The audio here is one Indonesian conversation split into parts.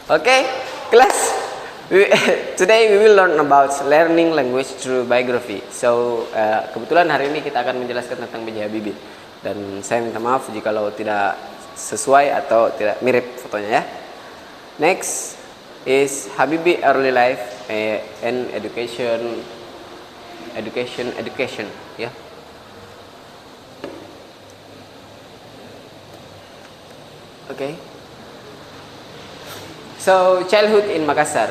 Okay, class. Today we will learn about learning language through biography. So, kebetulan hari ini kita akan menjelaskan tentang B.J. Habibie. Dan saya minta maaf jika tidak sesuai atau tidak mirip fotonya ya. Next is Habibie early life and education. Ya. Okay. So, childhood in Makassar.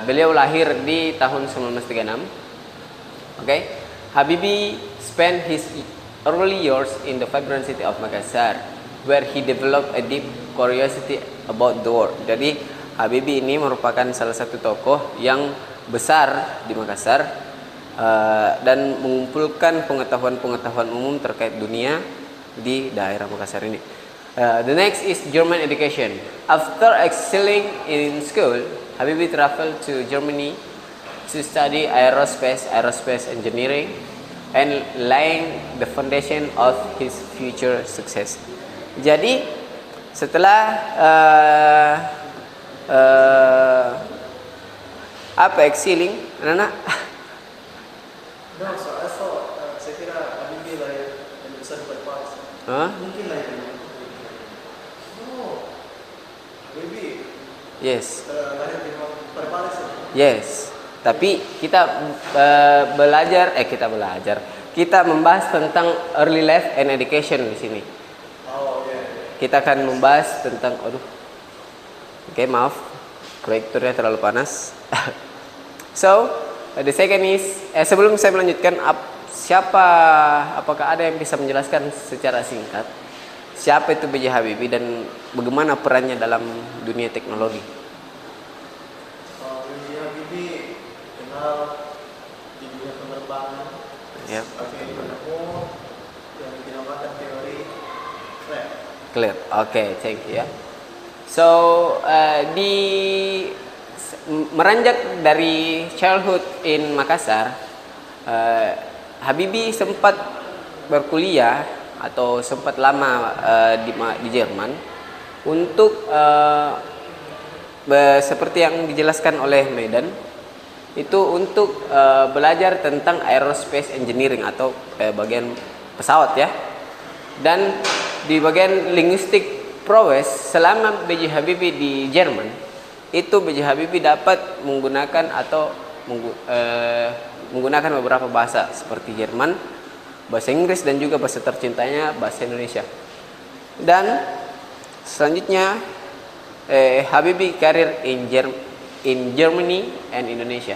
Beliau lahir di tahun 1936. Okay. Habibie spent his early years in the vibrant city of Makassar, where he developed a deep curiosity about the world. Jadi, Habibie ini merupakan salah satu tokoh yang besar di Makassar dan mengumpulkan pengetahuan-pengetahuan umum terkait dunia di daerah Makassar ini. The next is German education. After excelling in school, Habibie traveled to Germany to study aerospace engineering, and laying the foundation of his future success. Jadi setelah excelling, anak-anak? No, so I thought saya kira Habibie lahir dan besar di Paris. Mungkin lahir. Habibie. Yes. Lahir di Paris. Yes. Tapi kita kita membahas tentang early life and education di sini. Oh, yeah. Kita akan membahas tentang Oke, maaf. Proyektornya terlalu panas. So, the second is sebelum saya melanjutkan, apakah ada yang bisa menjelaskan secara singkat siapa itu B.J. Habibie dan bagaimana perannya dalam dunia teknologi? B.J. Habibie kenal di dunia penerbangan. Yep. Pakai ilmu yang dinamakan teori Clear. Okay, thank you ya. So, meranjak dari childhood in Makassar, Habibie sempat berkuliah atau sempat lama di Jerman untuk seperti yang dijelaskan oleh Medan, itu untuk belajar tentang aerospace engineering atau bagian pesawat ya. Dan di bagian linguistik prowess, selama B.J. Habibie di Jerman, itu B.J. Habibie dapat menggunakan menggunakan beberapa bahasa seperti Jerman, bahasa Inggris, dan juga bahasa tercintanya bahasa Indonesia. Dan selanjutnya Habibie career in Germany and Indonesia.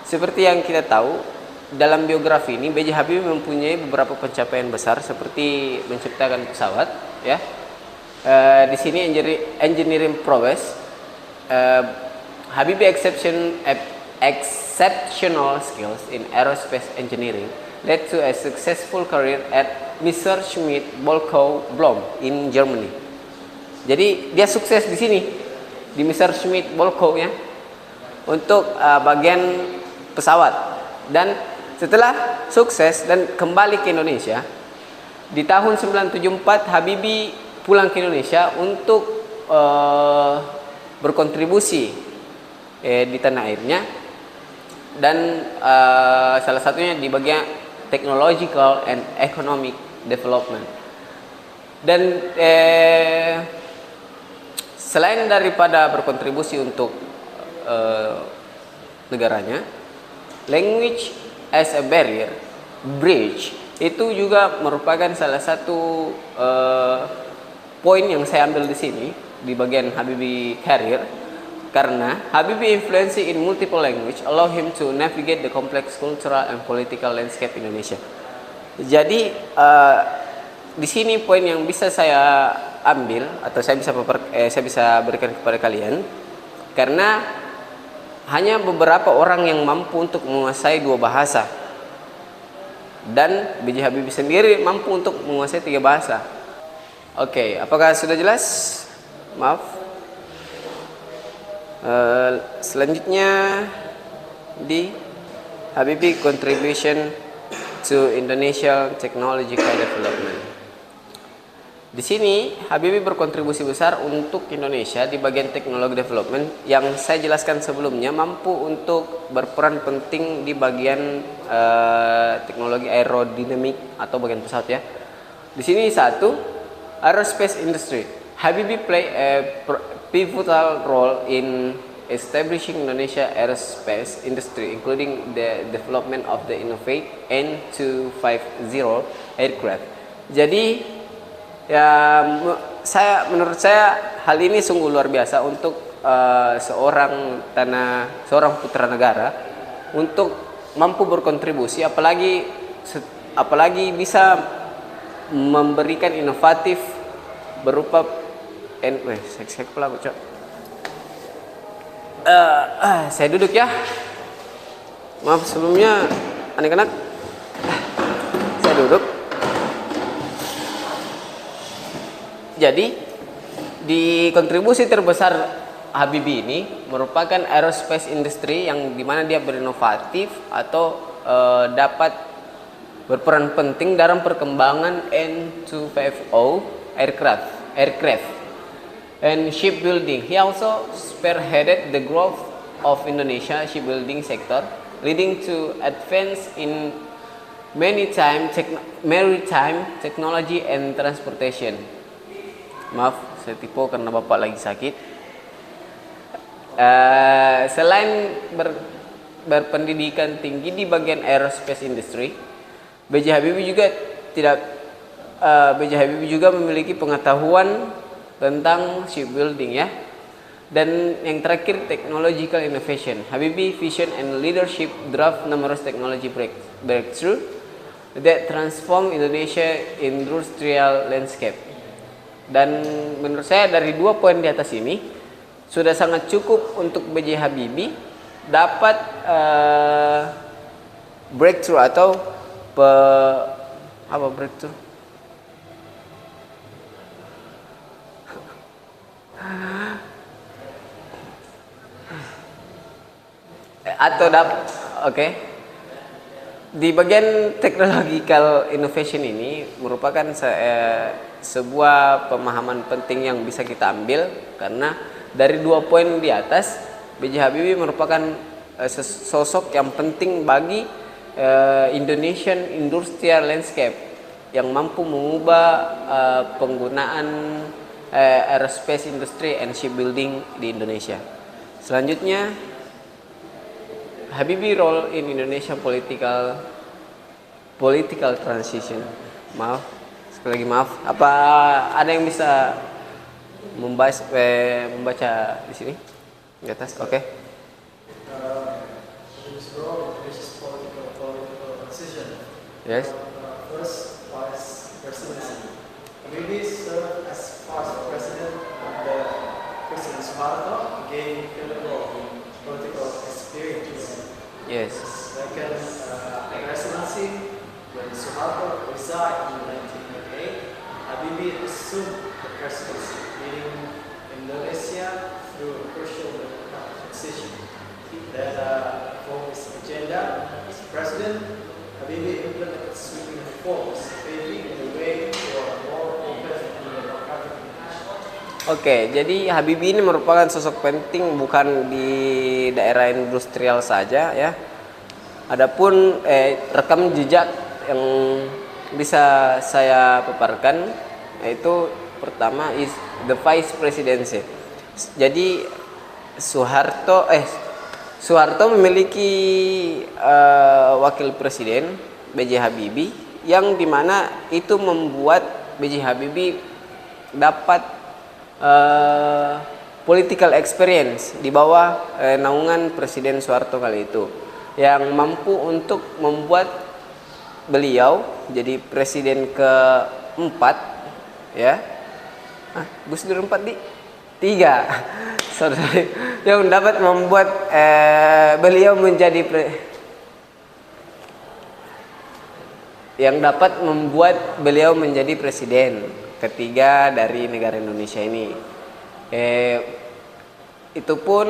Seperti yang kita tahu, dalam biografi ini B.J. Habibie mempunyai beberapa pencapaian besar seperti menciptakan pesawat ya. Di sini engineering prowess, Habibie exceptional skills in aerospace engineering led to a successful career at Messerschmitt Bölkow Blohm in Germany. Jadi dia sukses di sini di Messerschmitt Bölkow ya untuk bagian pesawat. Dan setelah sukses dan kembali ke Indonesia di tahun 1974, Habibie pulang ke Indonesia untuk berkontribusi di tanah airnya, dan salah satunya di bagian technological and economic development. Dan selain daripada berkontribusi untuk negaranya, language as a bridge itu juga merupakan salah satu poin yang saya ambil di sini di bagian Habibie career, karena Habibie influence in multiple language allow him to navigate the complex cultural and political landscape Indonesia. Jadi di sini poin yang bisa saya ambil atau saya bisa berikan kepada kalian, karena hanya beberapa orang yang mampu untuk menguasai dua bahasa, dan B.J. Habibie sendiri mampu untuk menguasai 3 bahasa. Oke, apakah sudah jelas? Maaf. Selanjutnya di Habibie contribution to Indonesian technological development. Di sini Habibie berkontribusi besar untuk Indonesia di bagian teknologi development yang saya jelaskan sebelumnya, mampu untuk berperan penting di bagian teknologi aerodinamik atau bagian pesawat ya. Di sini satu, aerospace industry. Habibie play a pivotal role in establishing Indonesia aerospace industry, including the development of the innovative N250 aircraft. Jadi ya, menurut saya hal ini sungguh luar biasa untuk seorang putra negara untuk mampu berkontribusi, apalagi bisa memberikan inovatif berupa saya duduk ya, maaf sebelumnya anak-anak, saya duduk. Jadi di kontribusi terbesar Habibie ini merupakan aerospace industry yang dimana dia berinovatif atau dapat berperan penting dalam perkembangan N250 aircraft and shipbuilding. He also spearheaded the growth of Indonesia shipbuilding sector, leading to advance in maritime technology and transportation. Maaf, saya tipu karena bapak lagi sakit. Selain berpendidikan tinggi di bagian aerospace industry, B.J. Habibie juga memiliki pengetahuan tentang shipbuilding ya. Dan yang terakhir, technological innovation. Habibie vision and leadership drive numerous technology breakthrough that transform Indonesia industrial landscape. Dan menurut saya dari 2 poin di atas ini sudah sangat cukup untuk B.J. Habibie dapat breakthrough atau breakthrough? Oke. Di bagian technological innovation ini merupakan sebuah pemahaman penting yang bisa kita ambil, karena dari 2 poin di atas, B.J. Habibie merupakan sosok yang penting bagi Indonesian industrial landscape yang mampu mengubah penggunaan aerospace industry and shipbuilding di Indonesia. Selanjutnya, Habibie role in Indonesia political transition. Sekali lagi maaf. Apa ada yang bisa membaca di sini di atas? Oke. His role in Indonesia's political transition. Yes. First, vice presidency. Habibie served as vice president under President Soeharto, gaining critical political experience. Yes. Second, presidency. When Soeharto resigned in 1998, Habibie assumed the presidency, leading Indonesia through a crucial transition. Then, for his agenda as president, Habibie implemented sweeping reforms, paving the way for a more open and democratic nation. Oke, jadi Habibie ini merupakan sosok penting bukan di daerah industrial saja ya. Adapun rekam jejak yang bisa saya paparkan yaitu pertama is the vice presidency. Jadi Soeharto memiliki wakil presiden B.J. Habibie, yang dimana itu membuat B.J. Habibie dapat political experience di bawah naungan Presiden Soeharto kali itu, yang mampu untuk membuat beliau jadi presiden keempat ya. Gus Dur 4 di 3 sorry, yang dapat membuat beliau menjadi presiden ketiga dari negara Indonesia ini. Itu pun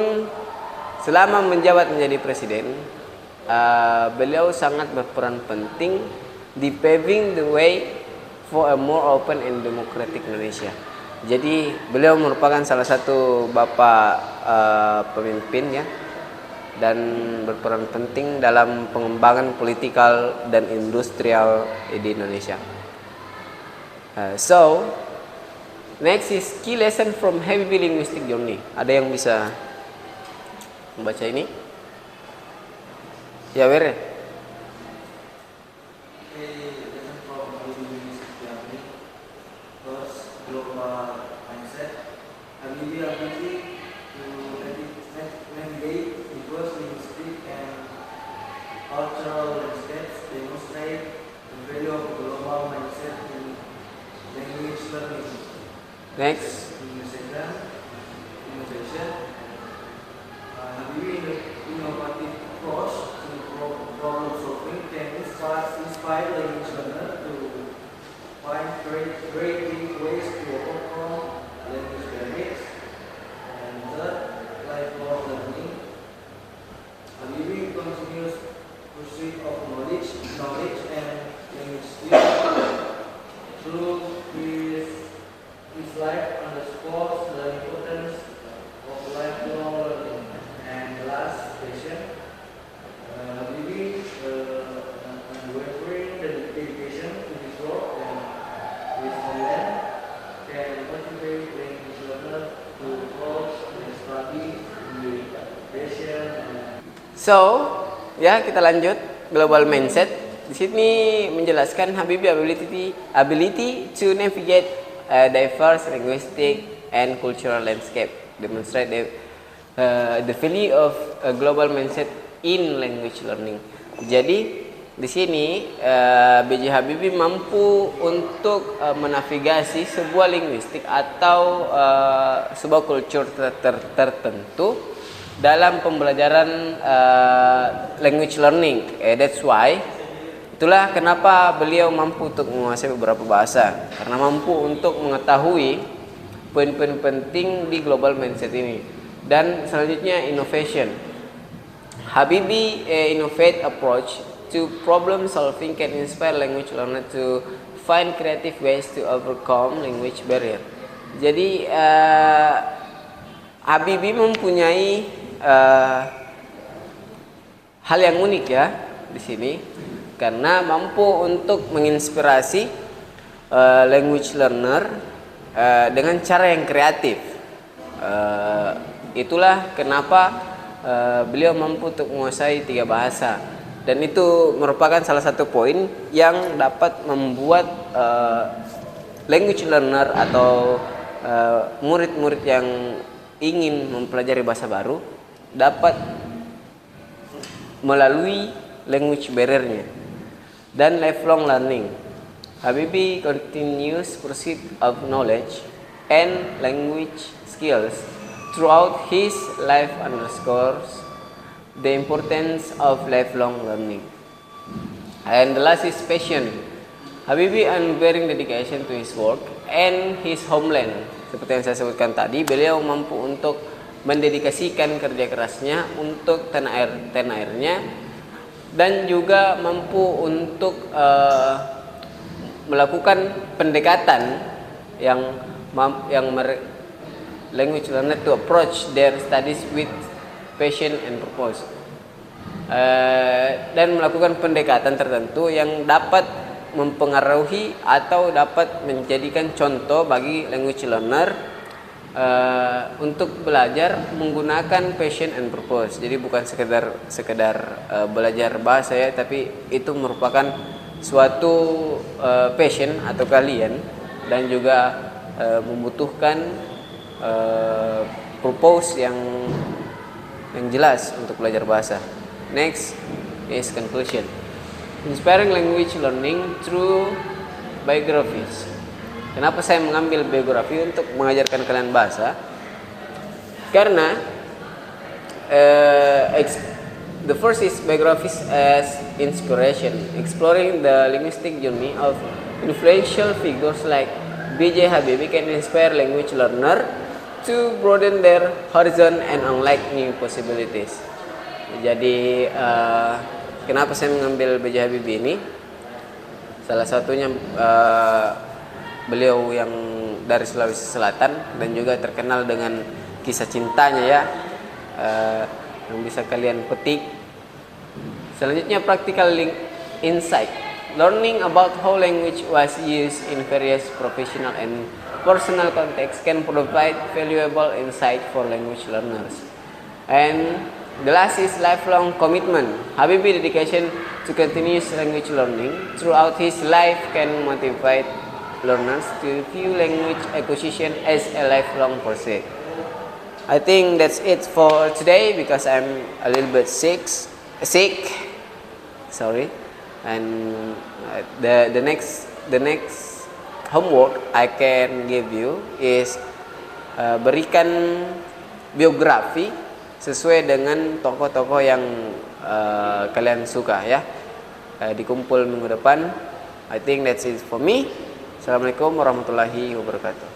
selama menjabat menjadi presiden, beliau sangat berperan penting di paving the way for a more open and democratic Indonesia. Jadi beliau merupakan salah satu bapak pemimpin ya, dan berperan penting dalam pengembangan politikal dan industrial di Indonesia. So next is key lesson from Habibie linguistic journey. Ada yang bisa membaca ini? Ya, Were. Habibie ability to navigate diverse linguistic and cultural landscapes demonstrate the value of global mindset in language learning. Next. Innovation. Habibie innovative approach to problem solving can inspire language learners to find creative ways to overcome language barriers. And third, lifelong learning. Habibie continues pursuit of knowledge and language skills through his life underscores the importance of lifelong learning. And the last question, Habibie unwavering dedication to his work and his homeland can motivate language learners to approach their study with passion and So, ya kita lanjut global mindset. Di sini menjelaskan Habibie ability to navigate a diverse linguistic and cultural landscape, demonstrate the value of a global mindset in language learning. Jadi di sini B.J. Habibie mampu untuk menavigasi sebuah linguistik atau sebuah culture tertentu dalam pembelajaran language learning. That's why itulah kenapa beliau mampu untuk menguasai beberapa bahasa, karena mampu untuk mengetahui poin-poin penting di global mindset ini. Dan selanjutnya innovation. Habibie innovate approach to problem solving can inspire language learner to find creative ways to overcome language barrier. Jadi Habibie mempunyai hal yang unik ya di sini, karena mampu untuk menginspirasi language learner dengan cara yang kreatif. Itulah kenapa beliau mampu untuk menguasai 3 bahasa, dan itu merupakan salah satu poin yang dapat membuat language learner atau murid-murid yang ingin mempelajari bahasa baru dapat melalui language barrier-nya. Dan lifelong learning. Habibie continues pursuit of knowledge and language skills throughout his life underscores the importance of lifelong learning. And the last is passion. Habibie unwavering dedication to his work and his homeland. Seperti yang saya sebutkan tadi, beliau mampu untuk mendedikasikan kerja kerasnya untuk tanah airnya, dan juga mampu untuk melakukan pendekatan yang language learner to approach their studies with passion and purpose, dan melakukan pendekatan tertentu yang dapat mempengaruhi atau dapat menjadikan contoh bagi language learner untuk belajar menggunakan passion and purpose. Jadi bukan sekedar belajar bahasa ya, tapi itu merupakan suatu passion atau kalian, dan juga membutuhkan purpose yang jelas untuk belajar bahasa. Next is conclusion. Inspiring language learning through biographies. Kenapa saya mengambil biografi untuk mengajarkan kalian bahasa? Karena the first is biographies as inspiration, exploring the linguistic journey of influential figures like B.J. Habibie can inspire language learner to broaden their horizon and unlock new possibilities. Jadi kenapa saya mengambil B.J. Habibie ini? Salah satunya beliau yang dari Sulawesi Selatan dan juga terkenal dengan kisah cintanya ya, yang bisa kalian petik. Selanjutnya practical insight. Learning about how language was used in various professional and personal contexts can provide valuable insight for language learners. And the last is lifelong commitment. Habibie dedication to continuous language learning throughout his life can motivate learners to view language acquisition as a lifelong pursuit. I think that's it for today because I'm a little bit sick. Sorry. And the next homework I can give you is berikan biografi sesuai dengan tokoh-tokoh yang kalian suka ya. Dikumpul minggu depan. I think that's it for me. Assalamualaikum warahmatullahi wabarakatuh.